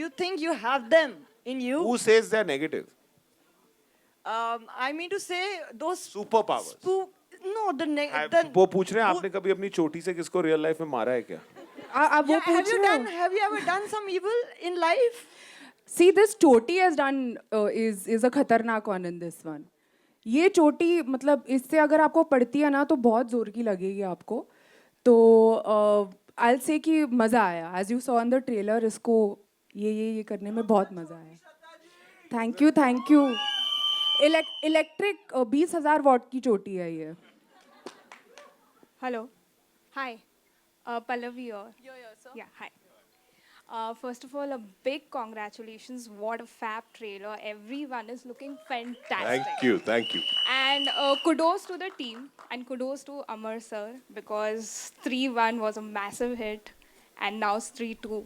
You think you have them in you? Who says they're negative? I mean to say those Superpowers. No, वो पूछ रहे हैं आपने कभी अपनी चोटी से किसको रियल लाइफ में मारा है क्या? आप वो पूछ रहे हो? Have you ever done some evil in life? See, this choti has done is a खतरनाक one in this one. ये चोटी मतलब इससे अगर आपको पड़ती है ना तो बहुत जोर की लगेगी आपको. तो I'll say कि मज़ा आया. As you saw in the trailer, इसको ये करने में बहुत मज़ा आया. Thank you. इलेक्ट्रिक 20,000 वॉट की चोटी है ये. Hello. Hi. Pallavi here. Yeah, hi. First of all, a big congratulations. What a fab trailer. Everyone is looking fantastic. Thank you. And kudos to the team and kudos to Amar sir because 3-1 was a massive hit and now it's 3-2.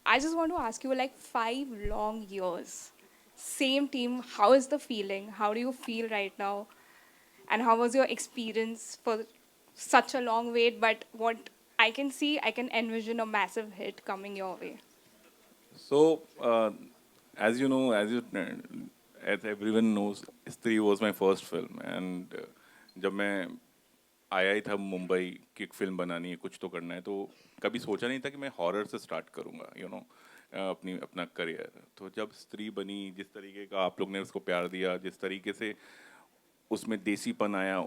I just want to ask you, like 5 long years, same team, how is the feeling? How do you feel right now? And how was your experience for such a long wait? But what I can see, I can envision a massive hit coming your way. So, as you know, as everyone knows, Stree was my first film, and जब मैं आया ही था मुंबई की एक film बनानी है, कुछ तो करना है, तो कभी सोचा नहीं था कि मैं हॉरर से स्टार्ट करूँगा, अपना करियर. तो जब स्त्री बनी, जिस तरीके का आप लोग ने उसको प्यार दिया, जिस तरीके से उसमें देसीपन आया,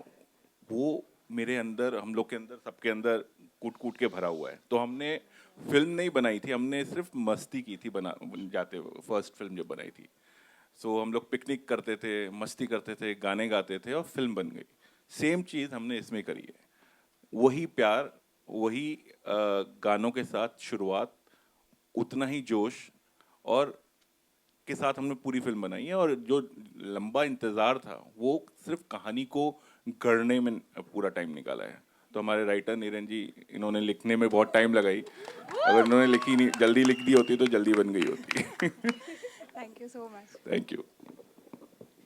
वो मेरे अंदर, हम लोग के अंदर, सबके अंदर कूट कूट के भरा हुआ है. तो हमने फिल्म नहीं बनाई थी, हमने सिर्फ मस्ती की थी जाते हुए, फर्स्ट फिल्म जब बनाई थी. सो हम लोग पिकनिक करते थे, मस्ती करते थे, गाने गाते थे और फिल्म बन गई. सेम चीज़ हमने इसमें करी है. वही प्यार, वही गानों के साथ शुरुआत, उतना ही जोश और के साथ हमने पूरी फिल्म बनाई है. और जो लंबा इंतज़ार था वो सिर्फ कहानी को गढ़ने में पूरा टाइम निकाला है. तो हमारे राइटर नीरन जी, इन्होंने लिखने में बहुत टाइम लगाई. अगर इन्होंने जल्दी लिख दी होती तो जल्दी बन गई होती. Thank you so much. Thank you.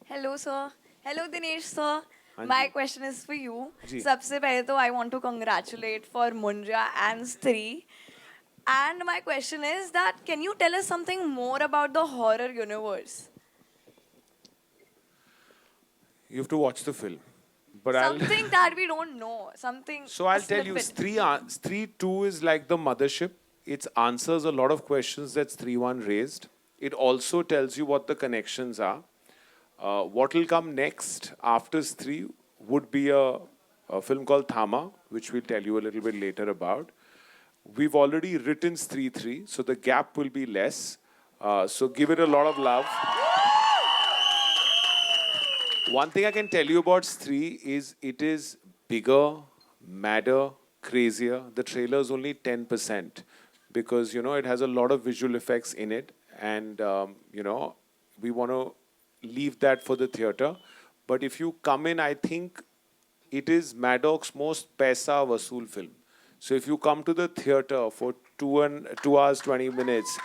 Hello, sir. Hello, Dinesh, sir. My question is for you. जी. सबसे पहले तो I want to congratulate for Munja and Stree. And my question is that can you tell us something more about the horror universe? You have to watch the film. But Something that we don't know. Something. So I'll tell you, snippet. Stree 2 is like the mothership. It answers a lot of questions that Stree 1 raised. It also tells you what the connections are. What will come next after Stree would be a film called Thama, which we'll tell you a little bit later about. We've already written Stree 3, so the gap will be less. So give it a lot of love. One thing I can tell you about Stree is it is bigger, madder, crazier. The trailer is only 10% because, it has a lot of visual effects in it. And, we want to leave that for the theatre. But if you come in, I think it is Maddox's most paisa vasool film. So if you come to the theatre for 2 hours, 20 minutes,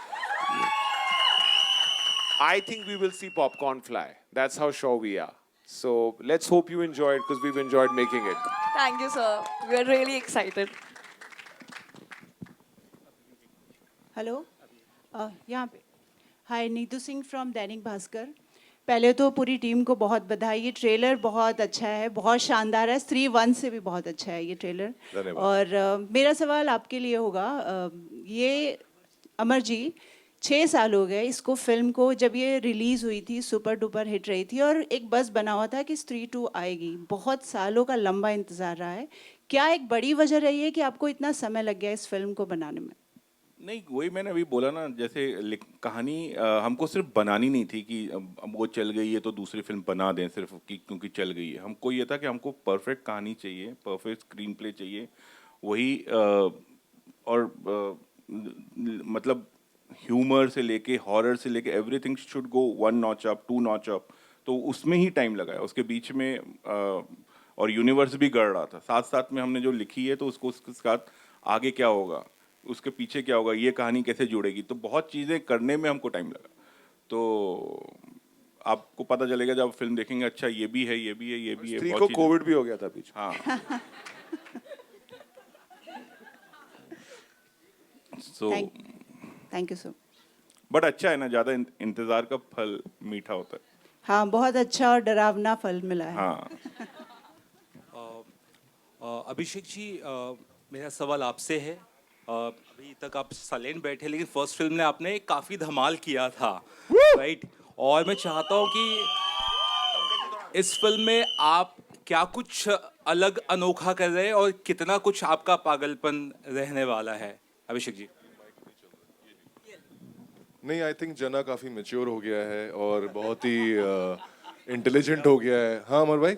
I think we will see popcorn fly. That's how sure we are. So let's hope you enjoy it because we've enjoyed making it. Thank you, sir. We are really excited. Hello यहाँ पे हाय Neetu Singh from Dainik Bhaskar. पहले तो पूरी team को बहुत बधाई. ये trailer बहुत अच्छा है, बहुत शानदार है. स्त्री 1 से भी बहुत अच्छा है ये ट्रेलर. और मेरा सवाल आपके लिए होगा, ये अमर जी 6 साल हो गए इसको फिल्म को. जब ये रिलीज़ हुई थी सुपर डुपर हिट रही थी और एक बस बना हुआ था कि स्त्री 2 आएगी. बहुत सालों का लंबा इंतज़ार रहा है. क्या एक बड़ी वजह रही है कि आपको इतना समय लग गया इस फिल्म को बनाने में? नहीं, वही मैंने अभी बोला ना, जैसे कहानी हमको सिर्फ बनानी नहीं थी कि अब वो चल गई है तो दूसरी फिल्म बना दें सिर्फ क्योंकि चल गई है. हमको ये था कि हमको परफेक्ट कहानी चाहिए, परफेक्ट स्क्रीन प्ले चाहिए. वही और मतलब ह्यूमर से लेके हॉरर से लेके everything should go 1 notch up 2 notch up. तो उसमें ही टाइम लगाया उसके बीच में. और यूनिवर्स भी गढ़ रहा था साथ साथ में. हमने जो लिखी है तो उसको उसके साथ आगे क्या होगा, उसके पीछे क्या होगा, ये कहानी कैसे जुड़ेगी, तो बहुत चीज़ें करने में हमको टाइम लगा. तो आपको पता चलेगा जब फिल्म देखेंगे, अच्छा ये भी है, ये भी है, ये भी है. स्त्री को कोविड भी हो गया था बीच. हाँ. So thank you sir. But अच्छा है ना, ज़्यादा इंतज़ार का फल मीठा होता है. हाँ, बहुत अच्छा और डरावना फल मिला है। हाँ. अभिषेक जी, मेरा सवाल आपसे है. अभी तक आप साइलेंट बैठे, लेकिन फर्स्ट फिल्म में आपने काफ़ी धमाल किया था, राइट? और मैं चाहता हूँ कि इस फिल्म में आप क्या कुछ अलग अनोखा कर रहे हैं और कितना कुछ आपका पागलपन रहने वाला है, अभिषेक जी? नहीं, आई थिंक जना काफी मैच्योर हो गया है और बहुत ही इंटेलिजेंट हो गया है. हाँ अमर भाई,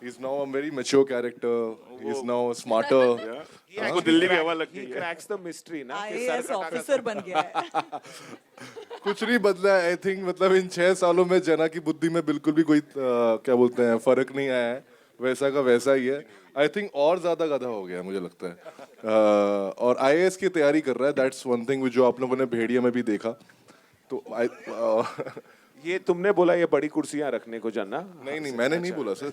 he is now a very mature character, he is now smarter. उसको दिल्ली की हवा लगती He है. cracks the mystery ना. कि आईएएस सर का ऑफिसर बन गया है. कुछ नहीं बदला है. आई थिंक मतलब इन 6 सालों में जना की बुद्धि में बिल्कुल भी कोई क्या बोलते हैं फर्क नहीं आया है. वैसा का वैसा ही है. आई थिंक और ज्यादा गधा हो गया है, मुझे लगता है. और आईएएस की तैयारी कर रहा है. दैट्स वन थिंग जो आप लोगों ने भेड़िया में भी देखा. तो ये तुमने बोला ये बड़ी कुर्सियां रखने को जानना. नहीं नहीं, मैंने नहीं बोला सर.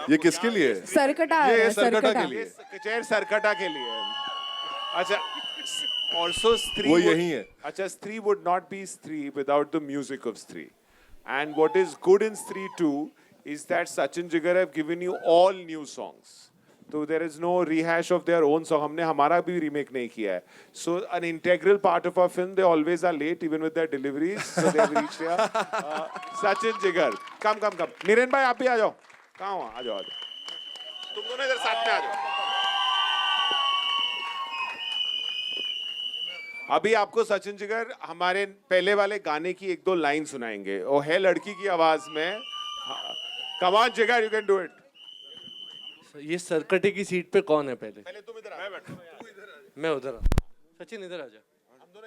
ये किसके लिए है? सरकटा आ रहा ये है, सरकटा सरकटा. के लिए. चेयर सरकटा के लिए. अच्छा. Also स्त्री वो would- यही है. अच्छा, स्त्री would not be स्त्री without the music of स्त्री. And what is good in स्त्री 2 is that Sachin Jigar have given you all new songs. So there is no rehash of their own song. हमने हमारा भी remake नहीं किया है. So an integral part of our film, they always are late even with their deliveries. So they have reached here. Sachin Jigar, come. Niren भाई आप भी आ जाओ. कहाँ हो? आ जाओ. तुम दोनों इधर साथ में आ जाओ. अभी आपको सचिन जिगर हमारे पहले वाले गाने की 1-2 लाइन सुनाएंगे. वो है लड़की की आवाज में. कम ऑन जिगर, यू कैन डू इट. ये सरकटे की सीट पे कौन है पहले? पहले तुम इधर आ. मैं उधर सचिन इधर आ जा.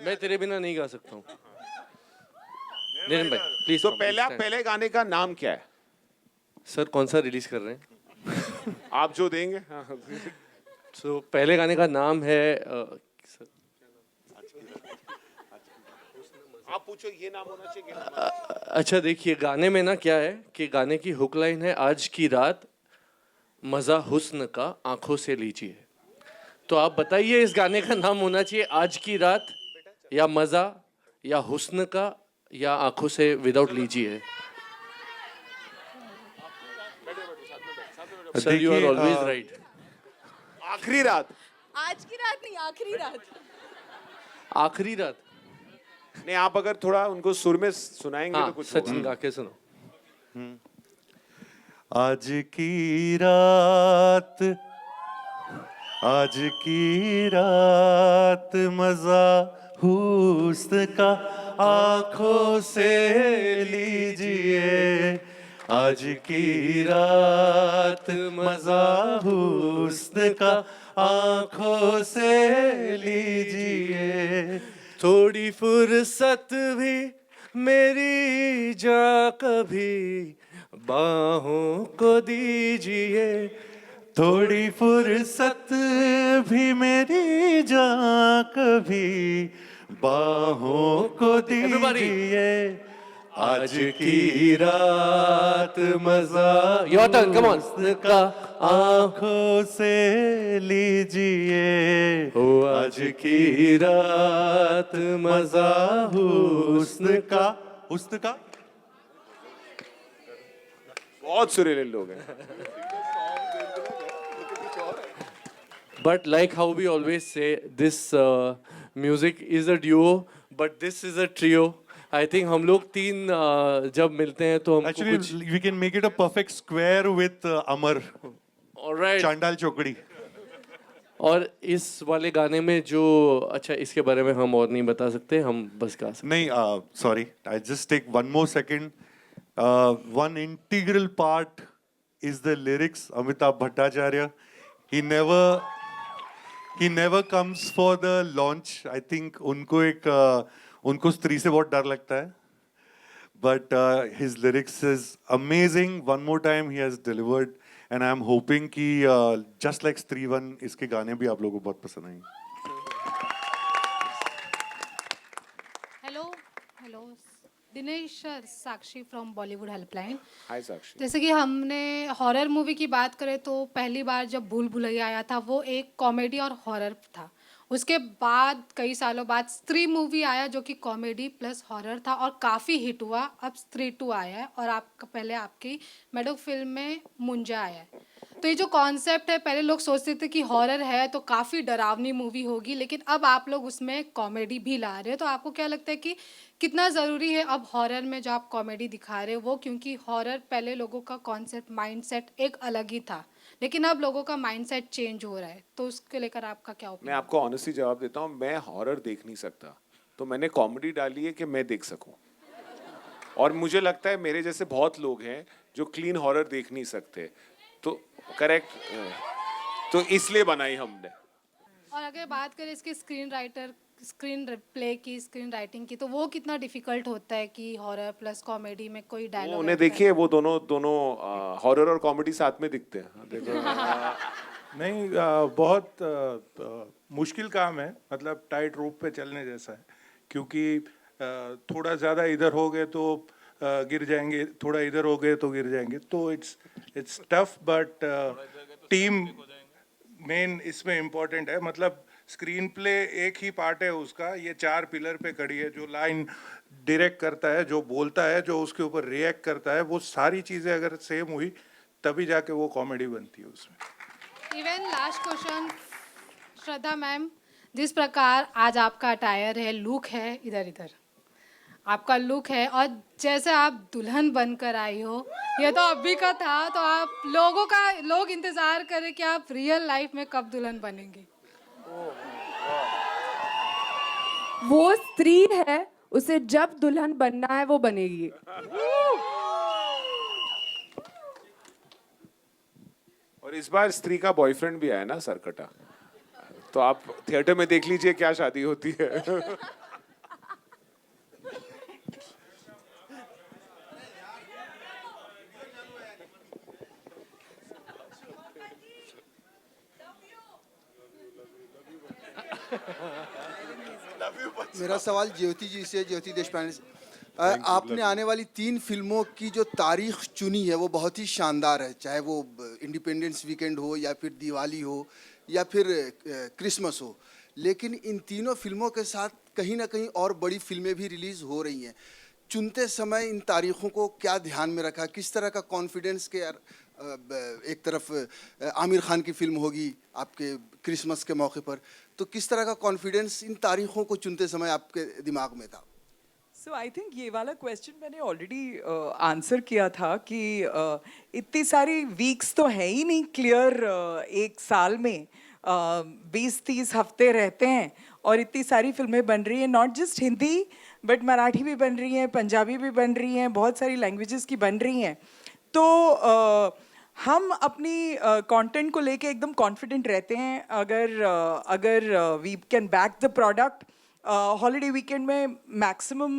मैं तेरे बिना नहीं गा सकता हूँ. नितिन भाई प्लीज. तो पहले गाने का नाम क्या है? सर कौन सा रिलीज कर रहे हैं? आप जो देंगे. सो पहले गाने का नाम है सर, आप पूछो. ये नाम होना चाहिए. अच्छा देखिए गाने में ना क्या है कि गाने की हुक लाइन है आज की रात मजा हुस्न का आंखों से लीजिए. तो आप बताइए इस गाने का नाम होना चाहिए आज की रात या मजा या हुस्न का या आंखों से विदाउट लीजिए. Sir you are always right. आखिरी रात. आज की रात नहीं, आखिरी रात. आखिरी रात. नहीं, आप अगर थोड़ा उनको सुर में सुनाएंगे हाँ तो कुछ सचिन होगा. गा के सुनो. आज की रात, आज की रात मजा हुस्न का आंखों से लीजिए. आज की रात मजा हुस्न का आंखों से लीजिए. थोड़ी फुर्सत भी मेरी जा कभी बाहों को दीजिए. थोड़ी फुर्सत भी मेरी जा कभी बाहों को दीजिए. आज की रात मजा Your turn, come on. हुस्न का आंखों से लीजिए. आज की रात मजा हुस्न का बहुत सुरीले लोग हैं. But like how we always say, this music is a duo, but this is a trio. I think हम लोग तीन जब मिलते हैं तो हमको Actually, कुछ we can make it a perfect square with Amar, alright. Chandal Chokdi. और इस वाले गाने में जो अच्छा इसके बारे में हम और नहीं बता सकते, हम बस गा सकते. नहीं, sorry, I just take one more second. One integral part is the lyrics. Amitabh Bhattacharya, he never comes for the launch. I think उनको स्त्री से बहुत डर लगता है. But his lyrics is amazing. One more time he has delivered, and I am hoping कि just like Stree 1 इसके गाने भी आप लोगों को बहुत पसंद आएंगे. Hello Dinesh Sakshi from Bollywood helpline. Hi Sakshi. जैसे कि हमने हॉरर मूवी की बात करें तो पहली बार जब भूल भुलैया आया था वो एक कॉमेडी और हॉरर था, उसके बाद कई सालों बाद स्त्री मूवी आया जो कि कॉमेडी प्लस हॉरर था और काफ़ी हिट हुआ। अब स्त्री 2 आया है और आपका पहले आपकी मैडम फिल्म में मुंजा आया है। तो ये जो कॉन्सेप्ट है, पहले लोग सोचते थे कि हॉरर है तो काफ़ी डरावनी मूवी होगी, लेकिन अब आप लोग उसमें कॉमेडी भी ला रहे हो। तो आपको क्या लगता है कि कितना ज़रूरी है अब हॉरर में जो आप कॉमेडी दिखा रहे हो वो, क्योंकि हॉरर पहले लोगों का कॉन्सेप्ट माइंडसेट एक अलग ही था, लेकिन अब लोगों का माइंडसेट चेंज हो रहा है, तो उसके लेकर आपका क्या मैं ओपिनियन? आपको ऑनेस्टली जवाब देता हूँ, मैं हॉरर देख नहीं सकता, तो मैंने कॉमेडी डाली है कि मैं देख सकूं। और मुझे लगता है मेरे जैसे बहुत लोग हैं जो क्लीन हॉरर देख नहीं सकते, तो करेक्ट, तो इसलिए बनाई हमने। और अगर बात करें इसके स्क्रीन प्ले की, स्क्रीन राइटिंग की, तो वो कितना डिफिकल्ट होता है कि हॉरर प्लस कॉमेडी में कोई वो डायलॉग उन्हें देखिए, वो दोनों हॉरर और कॉमेडी साथ में दिखते हैं, देखो। नहीं, बहुत मुश्किल काम है, मतलब टाइट रोप पे चलने जैसा है, क्योंकि थोड़ा ज़्यादा इधर हो गए तो गिर जाएंगे, थोड़ा इधर हो गए तो गिर जाएंगे, तो it's tough, but team main इसमें इम्पोर्टेंट है। मतलब स्क्रीन प्ले एक ही पार्ट है उसका, ये 4 पिलर पे खड़ी है, जो लाइन डायरेक्ट करता है, जो बोलता है, जो उसके ऊपर रिएक्ट करता है, वो सारी चीज़ें अगर सेम हुई तभी जाके वो कॉमेडी बनती है उसमें। इवन लास्ट क्वेश्चन, श्रद्धा मैम, जिस प्रकार आज आपका अटायर है, लुक है, इधर इधर आपका लुक है, और जैसे आप दुल्हन बनकर आई हो, ये तो अभी का था, तो आप लोग इंतजार करें कि आप रियल लाइफ में कब दुल्हन बनेंगे। वो स्त्री है, उसे जब दुल्हन बनना है वो बनेगी। और इस बार स्त्री का बॉयफ्रेंड भी आया ना, सरकटा, तो आप थिएटर में देख लीजिए क्या शादी होती है। मेरा सवाल ज्योति जी से, ज्योति देशपांडे से। आपने आने वाली 3 फिल्मों की जो तारीख चुनी है वो बहुत ही शानदार है, चाहे वो इंडिपेंडेंस वीकेंड हो या फिर दिवाली हो या फिर क्रिसमस हो, लेकिन इन तीनों फिल्मों के साथ कहीं ना कहीं और बड़ी फिल्में भी रिलीज़ हो रही हैं। चुनते समय इन तारीखों को क्या ध्यान में रखा, किस तरह का कॉन्फिडेंस के यार, एक तरफ आमिर खान की फिल्म होगी आपके क्रिसमस के मौके पर, तो किस तरह का कॉन्फिडेंस इन तारीखों को चुनते समय आपके दिमाग में था? सो आई थिंक ये वाला क्वेश्चन मैंने ऑलरेडी आंसर किया था कि इतनी सारी वीक्स तो है ही नहीं क्लियर एक साल में, 20-30 हफ्ते रहते हैं और इतनी सारी फिल्में बन रही हैं, not just Hindi but Marathi भी बन रही हैं, पंजाबी भी बन रही हैं, बहुत सारी लैंग्वेजेस की बन रही हैं। तो हम अपनी कंटेंट को लेके एकदम कॉन्फिडेंट रहते हैं। अगर we can back the product, holiday weekend में मैक्सिमम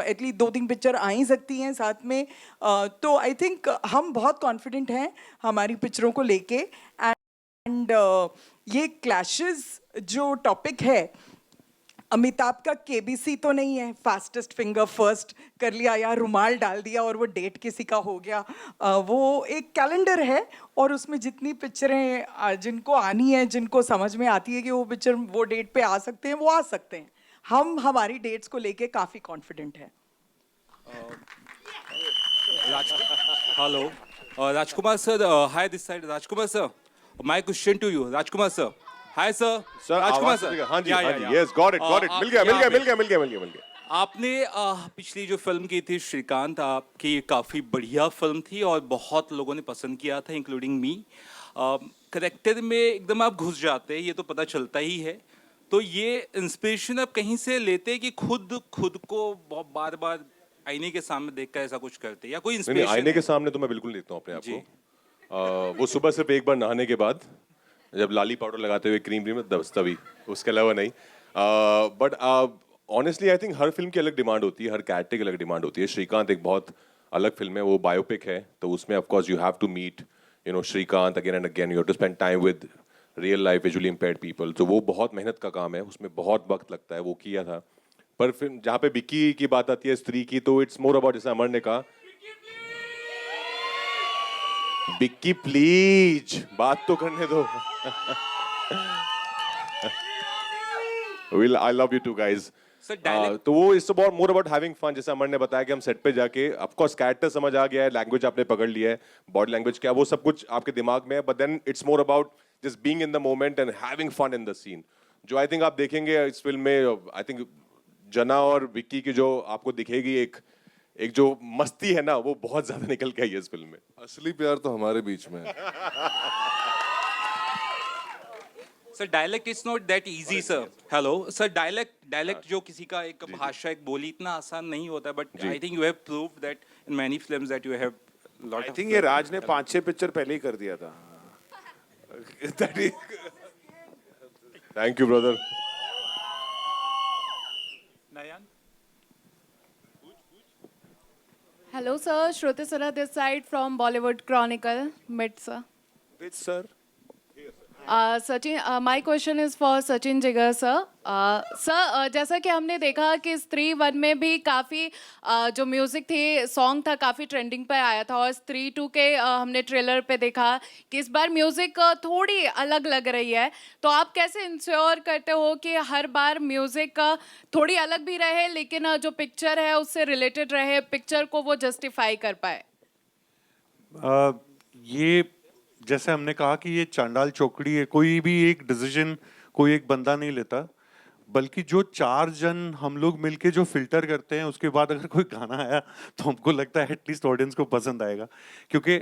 एटलीस्ट 2-3 पिक्चर आ ही सकती हैं साथ में, तो आई थिंक हम बहुत कॉन्फिडेंट हैं हमारी पिक्चरों को लेके। एंड ये क्लैशेस जो टॉपिक है, अमिताभ का केबीसी तो नहीं है, फास्टेस्ट फिंगर फर्स्ट कर लिया या रुमाल डाल दिया और वो डेट किसी का हो गया। वो एक कैलेंडर है और उसमें जितनी पिक्चरें जिनको आनी है, जिनको समझ में आती है कि वो पिक्चर वो डेट पे आ सकते हैं, वो आ सकते हैं। हम हमारी डेट्स को लेके काफ़ी कॉन्फिडेंट हैं। Hello Rajkumar sir, hi this side Rajkumar sir, my question to you Rajkumar sir. Hi sir, Rajkumar sir. हाँ जी, यस, गॉट इट, मिल गया। आपने पिछली जो फिल्म की थी श्रीकांत, आपकी काफ़ी बढ़िया फिल्म थी और बहुत लोगों ने पसंद किया था, इंक्लूडिंग मी। करेक्टर में एकदम आप घुस जाते हैं, ये तो पता चलता ही है। तो ये इंस्पिरेशन आप कहीं से लेते हैं कि खुद को बहुत बार आईने के सामने देखकर ऐसा कुछ करते, या कोई इंस्पिरेशन? आईने के सामने तो मैं बिल्कुल देखता हूँ अपने आप को। वो सुबह सिर्फ एक बार नहाने के बाद, जब लाली पाउडर लगाते हुए क्रीम में तभी, उसके अलावा नहीं। But honestly I think her film की अलग डिमांड होती है, हर कैरेक्टर की अलग डिमांड होती है। श्रीकांत एक बहुत अलग फिल्म है, वो बायोपिक है, तो उसमें of course you have to meet Srikanth again and again, you have to spend time with real life visually impaired people. तो वो बहुत मेहनत का काम है, उसमें बहुत वक्त लगता है, वो किया था। पर फिर जहाँ पे बिक्की की बात आती है, स्त्री की, तो इट्स मोर अबाउट, जैसे अमर ने कहा, बिक्की प्लीज बात तो करने दो। I love you too, guys. Sir, dialect- तो वो it's about more about having fun. जैसे अमर ने बताया कि हम सेट पे जाके ऑफ कोर्स कैरेक्टर समझ आ गया है, लैंग्वेज आपने पकड़ लिया है, बॉडी लैंग्वेज क्या वो सब कुछ आपके दिमाग में है, but then it's more about just being in the moment and having fun in the scene. जो आई थिंक आप देखेंगे इस फिल्म में, आई थिंक जना और विक्की की जो आपको दिखेगी एक जो मस्ती है ना, वो बहुत ज्यादा निकल के आई है इस फिल्म में. असली प्यार तो हमारे बीच में है. Sir dialect is not that easy sir. Hello sir, dialect जो किसी का एक भाषा एक बोली इतना आसान नहीं होता, but I think you have proved that in many films that you have lot. I think ये राज ने 5-6 पिक्चर पहले ही कर दिया था. Thank you brother. Hello, sir. Shruti Sara this side from Bollywood Chronicle. Mid, sir. Which sir? Sachin, my question is for Sachin Jigar, sir. Sir जैसा कि हमने देखा कि स्त्री 1 में भी काफ़ी जो म्यूज़िक थी, सॉन्ग था, काफ़ी ट्रेंडिंग पे आया था, और स्त्री 2 के हमने ट्रेलर पे देखा कि इस बार म्यूज़िक थोड़ी अलग लग रही है. तो आप कैसे इंश्योर करते हो कि हर बार म्यूज़िक थोड़ी अलग भी रहे, लेकिन जो पिक्चर है उससे रिलेटेड रहे, पिक्चर को वो जस्टिफाई कर पाए? ये जैसे हमने कहा कि ये चांडाल चौकड़ी है, कोई भी एक डिसीजन कोई एक बंदा नहीं लेता, बल्कि जो 4 जन हम लोग मिलके जो फिल्टर करते हैं, उसके बाद अगर कोई गाना आया तो हमको लगता है एटलीस्ट ऑडियंस को पसंद आएगा. क्योंकि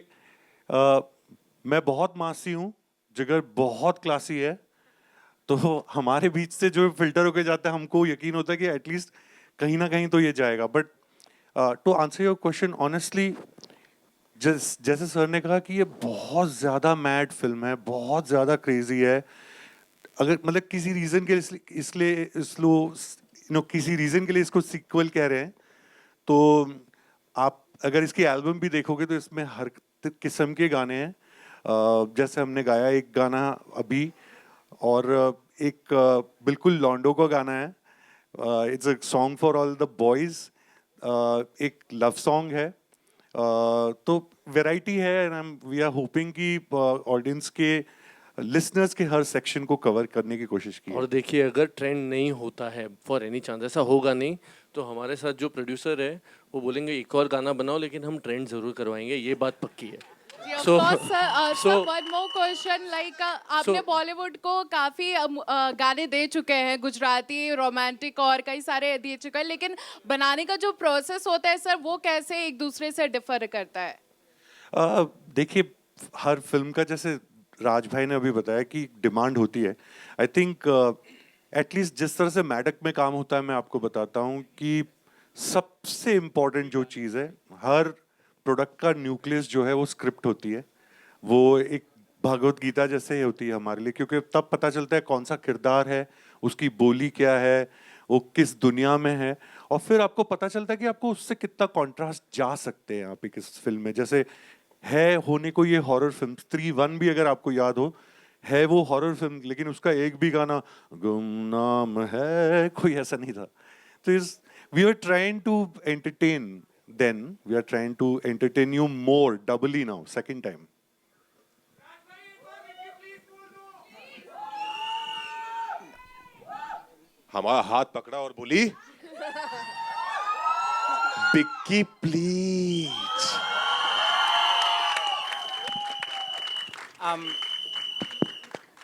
मैं बहुत मासी हूँ, जिगर बहुत क्लासी है, तो हमारे बीच से जो फिल्टर होके जाता है हमको यकीन होता है कि एटलीस्ट कहीं ना कहीं तो ये जाएगा. But to answer your question honestly, जैसे सर ने कहा कि ये बहुत ज़्यादा मैड फिल्म है, बहुत ज़्यादा क्रेजी है. अगर मतलब किसी रीज़न के इसलिए किसी रीज़न के लिए इसको सीक्वल कह रहे हैं, तो आप अगर इसकी एल्बम भी देखोगे तो इसमें हर किस्म के गाने हैं. जैसे हमने गाया एक गाना अभी, और एक बिल्कुल लॉन्डो का गाना है, it's a song for all the boys, एक लव सॉन्ग है. तो वैरायटी है, एंड वी आर होपिंग कि ऑडियंस के लिसनर्स के हर सेक्शन को कवर करने की कोशिश की. और देखिए, अगर ट्रेंड नहीं होता है फॉर एनी चांस, ऐसा होगा नहीं, तो हमारे साथ जो प्रोड्यूसर है वो बोलेंगे एक और गाना बनाओ, लेकिन हम ट्रेंड जरूर करवाएंगे, ये बात पक्की है. Of course, sir, one more question, like आपने बॉलीवुड को काफ़ी गाने दे चुके हैं, गुजराती, रोमांटिक और कई सारे दे चुके हैं, लेकिन बनाने का जो प्रोसेस होता है सर, वो कैसे एक दूसरे से डिफर करता है? देखिए, हर फिल्म का जैसे राज भाई ने अभी बताया कि डिमांड होती है. आई थिंक एटलीस्ट जिस तरह से मैडक में काम होता है, मैं आपको बताता हूँ कि सबसे इम्पोर्टेंट जो चीज़ है, हर प्रोडक्ट का न्यूक्लियस जो है वो स्क्रिप्ट होती है. वो एक भागवत गीता जैसे ही होती है हमारे लिए, क्योंकि तब पता चलता है कौन सा किरदार है, उसकी बोली क्या है, वो किस दुनिया में है, और फिर आपको पता चलता है कि आपको उससे कितना कॉन्ट्रास्ट जा सकते हैं आप एक इस फिल्म में. जैसे है होने को ये हॉरर फिल्म, स्त्री 1 भी अगर आपको याद हो, है वो हॉरर फिल्म, लेकिन उसका एक भी गाना गुमनाम है कोई ऐसा नहीं था. तो we are trying to entertain, then we are trying to entertain you more, doubly now, second time. हमारा हाथ पकड़ा और बोली, Bikki please.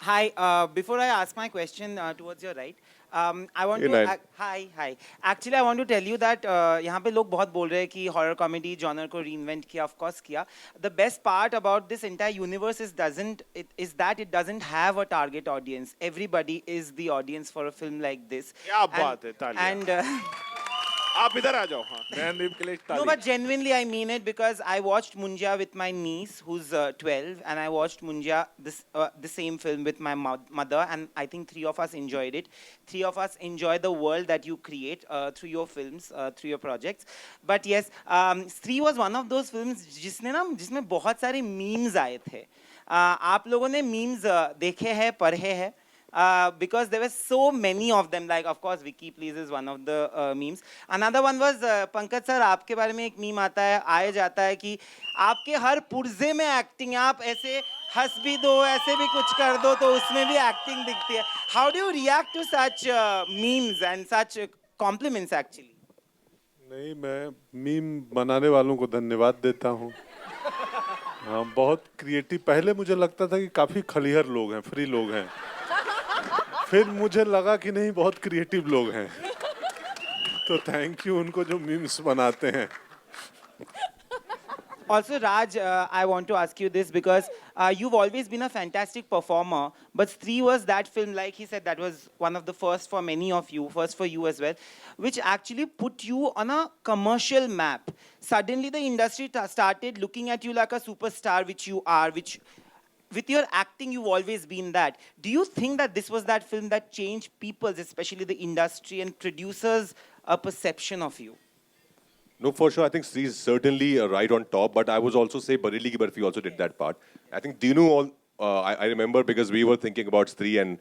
Hi, before I ask my question towards your right, I want Hey, to Nayan. hi. Actually, I want to tell you that यहाँ पे लोग बहुत बोल रहे हैं कि horror comedy genre को reinvent किया, of course किया. The best part about this entire universe is that it doesn't have a target audience. Everybody is the audience for a film like this. क्या बात है, तालियां. And आप इधर आ जाओ. हाँ, नैनदीप के लिए no, ताली. but genuinely I mean it, because I watched Munja with my niece who's 12, and I watched Munja the same film with my mother, and I think 3 of us enjoyed it. 3 of us enjoy the world that you create through your films, through your projects. But yes, Stree was one of those films जिसमें बहुत सारे memes आए थे. आप लोगों ने memes देखे हैं, पढ़े हैं? Because there were so many of them, like of course Vicky Please is one of the memes. Another one was Pankaj sir, आपके बारे में एक मीम आता है, आया जाता है कि आपके हर पुर्जे में एक्टिंग, आप ऐसे हंस भी दो, ऐसे भी कुछ कर दो, तो उसमें भी एक्टिंग दिखती है. How do you react to such memes and such compliments actually? नहीं, मैं मीम बनाने वालों को धन्यवाद देता हूँ. हाँ, बहुत क्रिएटिव. पहले मुझे लगता था कि काफी खलीहर लोग हैं, फ्री लोग हैं. फिर मुझे लगा कि नहीं, बहुत क्रिएटिव लोग हैं. तो थैंक यू उनको जो मीम्स बनाते हैं. Also, Raj, I want to ask you this because you've always been a fantastic performer, but Stree was that film, like he said, that was one of the first for many of you, first for you as well, which actually put you on a commercial map. Suddenly, the industry started looking at you like a superstar, which you are, which with your acting, you've always been that. Do you think that this was that film that changed people's, especially the industry and producers, a perception of you? No, for sure. I think Stree is certainly right on top. But I was also say Bareilly Ki Barfi also did that part. I think Dinu, I remember because we were thinking about Stree and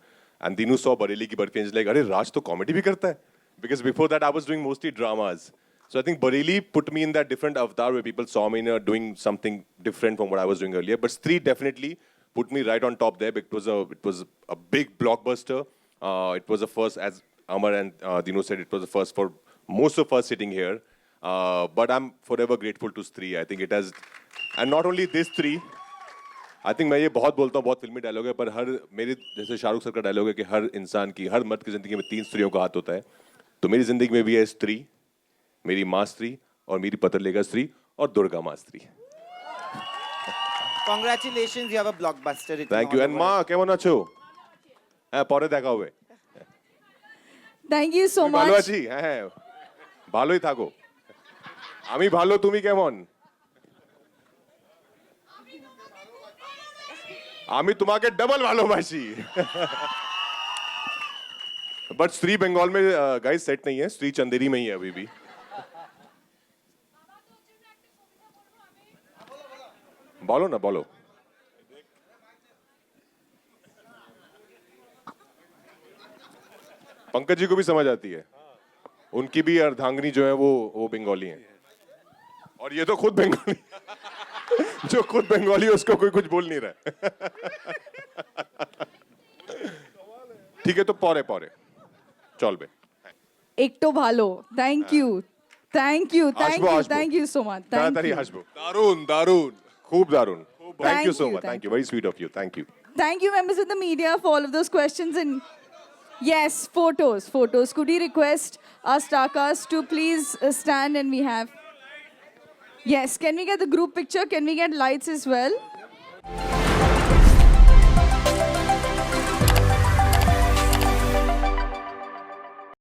Dinu saw Bareilly Ki Barfi and he's like, "Arey Raj to comedy bhi karta hai." Because before that I was doing mostly dramas. So I think Bareilly put me in that different avatar where people saw me doing something different from what I was doing earlier. But Stree definitely put me right on top there. It was a big blockbuster. It was the first, as Amar and Dinu said, it was the first for most of us sitting here. But I'm forever grateful to Stree. I think it has, and not only this Stree. I think मैं ये बहुत बोलता हूँ, बहुत फिल्मी dialogue है, पर हर मेरे जैसे शाहरुख सर का डायलॉग है कि हर इंसान की, हर मर्द की जिंदगी में 3 स्त्रियों का हाथ होता है. तो मेरी जिंदगी में भी है स्त्री, मेरी माँ स्त्री और मेरी पतरलेखा स्त्री और दुर्गा माँ स्त्री. Congratulations, you have a blockbuster. Thank you. And মা কেমন আছো? হ্যাঁ, পরে দেখা হবে. Thank you so much. ভালো আছি, হ্যাঁ, ভালোই থাকো. আমি ভালো, তুমি কেমন? আমি তোমাকে ডবল ভালোবাসি. बट स्त्री बंगाल में गाइस सेट नहीं है, स्त्री चंदेरी में ही है अभी भी. बोलो ना, बोलो. पंकज जी को भी समझ आती है. उनकी भी अर्धांगिनी जो है वो बंगाली है. और ये तो खुद बंगाली. जो खुद बंगाली है उसको कोई कुछ बोल नहीं रहा है. ठीक है, तो पौरे पौरे चल बे. একটু ভালো থ্যাংক ইউ সো মাচ তাড়াতাড়ি আসবো. দারুন দারুন, খুব দারুন. Thank you so much. Thank you. Very sweet of you. Thank you. Thank you, members of the media, for all of those questions. And yes, photos. Could we request our star cast to please stand, and we have. Yes, can we get the group picture? Can we get lights as well?